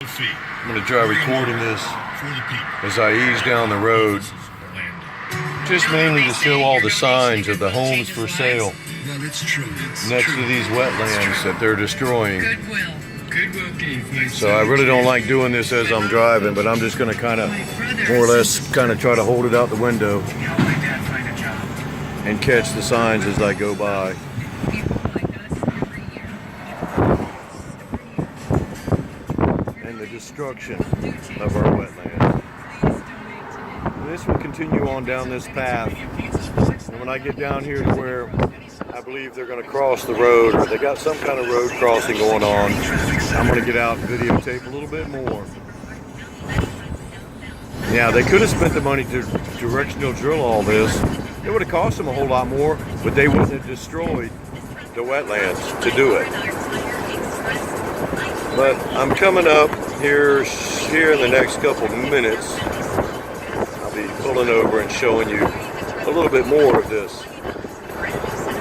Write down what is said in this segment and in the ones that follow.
I'm going to try recording this as I ease down the road, just mainly to show all the signs of the homes for sale next to these wetlands that they're destroying. So I really don't like doing this as I'm driving, but I'm just going to kind of more or less kind of try to hold it out the window and catch the signs as I go by. And the destruction of our wetlands. And this will continue on down this path. And when I get down here to where I believe they're going to cross the road, or they got some kind of road crossing going on, I'm going to get out and videotape a little bit more. Yeah, they could have spent the money to directional drill all this. It would have cost them a whole lot more, but they wouldn't have destroyed the wetlands to do it. But I'm coming up here in the next couple minutes. I'll be pulling over and showing you a little bit more of this,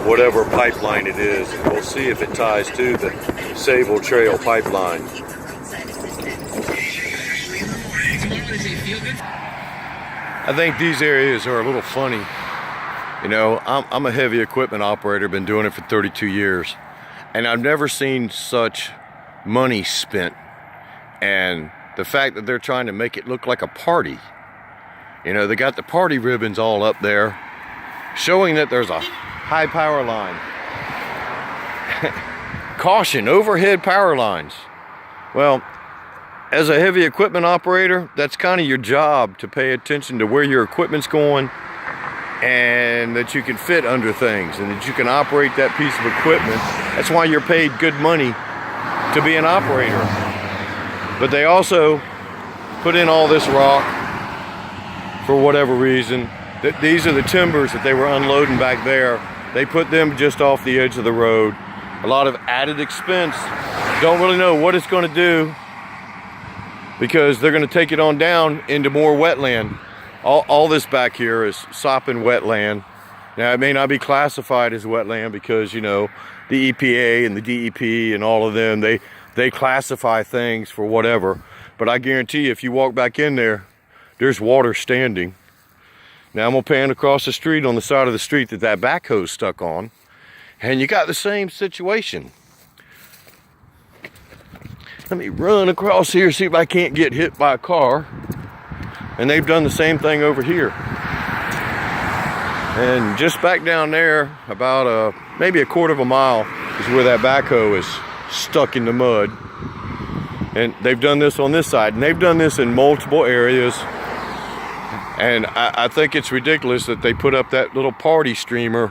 whatever pipeline it is, and we'll see if it ties to the Sable Trail pipeline. I think these areas are a little funny. You know, I'm a heavy equipment operator, been doing it for 32 years, and I've never seen such money spent. And the fact that they're trying to make it look like a party. You know, they got the party ribbons all up there, showing that there's a high power line. Caution, overhead power lines. Well, as a heavy equipment operator, that's kind of your job, to pay attention to where your equipment's going and that you can fit under things and that you can operate that piece of equipment. That's why you're paid good money to be an operator. But they also put in all this rock for whatever reason. These are the timbers that they were unloading back there. They put them just off the edge of the road. A lot of added expense. Don't really know what it's going to do, because they're going to take it on down into more wetland. All this back here is sopping wetland. Now, it may not be classified as wetland because, you know, the EPA and the DEP and all of them, they classify things for whatever. But I guarantee you, if you walk back in there, there's water standing. Now I'm gonna pan across the street on the side of the street that backhoe's stuck on, and you got the same situation. Let me run across here, see if I can't get hit by a car. And they've done the same thing over here. And just back down there, about maybe a quarter of a mile, is where that backhoe is stuck in the mud. And they've done this on this side, and they've done this in multiple areas. And I think it's ridiculous that they put up that little party streamer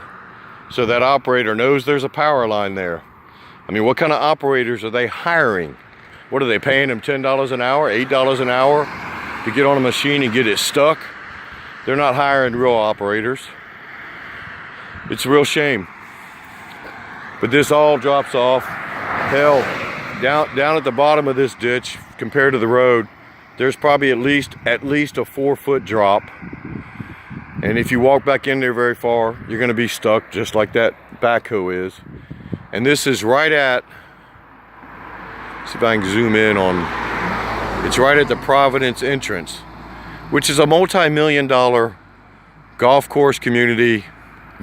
so that operator knows there's a power line there. I mean, what kind of operators are they hiring? What are they paying them, $10 an hour, $8 an hour to get on a machine and get it stuck? They're not hiring real operators. It's a real shame. But this all drops off. Hell, down at the bottom of this ditch, compared to the road, there's probably at least a 4-foot drop. And if you walk back in there very far, you're going to be stuck just like that backhoe is. And this is right at, see if I can zoom in on, it's right at the Providence entrance, which is a multi-million-dollar golf course community,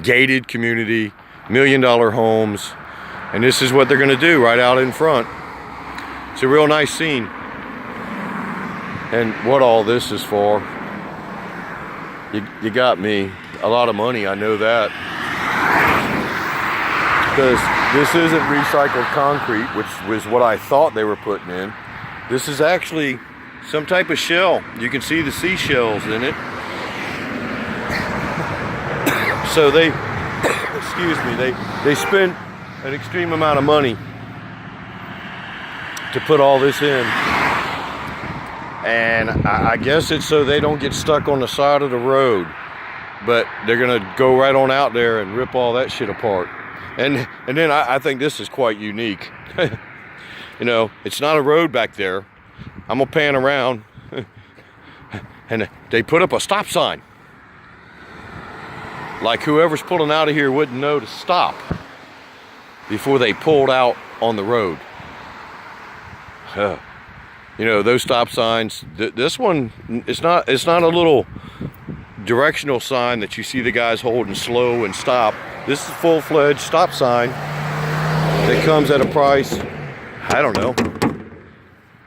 gated community, $1 million homes. And this is what they're going to do right out in front. It's a real nice scene. And what all this is for, you got me. A lot of money, I know that. Because this isn't recycled concrete, which was what I thought they were putting in. This is actually some type of shell. You can see the seashells in it. So they, excuse me, they spent an extreme amount of money to put all this in. And I guess it's so they don't get stuck on the side of the road. But they're gonna go right on out there and rip all that shit apart. And then I think this is quite unique. You know, it's not a road back there. I'm gonna pan around. And they put up a stop sign. Like whoever's pulling out of here wouldn't know to stop before they pulled out on the road. You know, those stop signs. This one, it's not a little directional sign that you see the guys holding slow and stop. This is a full-fledged stop sign that comes at a price, I don't know,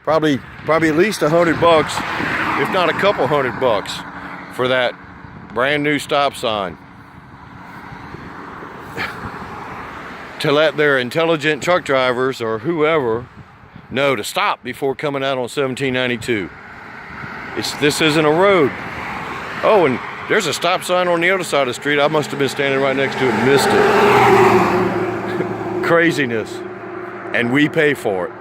probably at least $100, if not a couple $100 for that brand new stop sign. To let their intelligent truck drivers or whoever know to stop before coming out on 1792. This isn't a road. Oh, and there's a stop sign on the other side of the street. I must have been standing right next to it and missed it. Craziness. And we pay for it.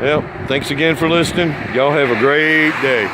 Well, thanks again for listening. Y'all have a great day.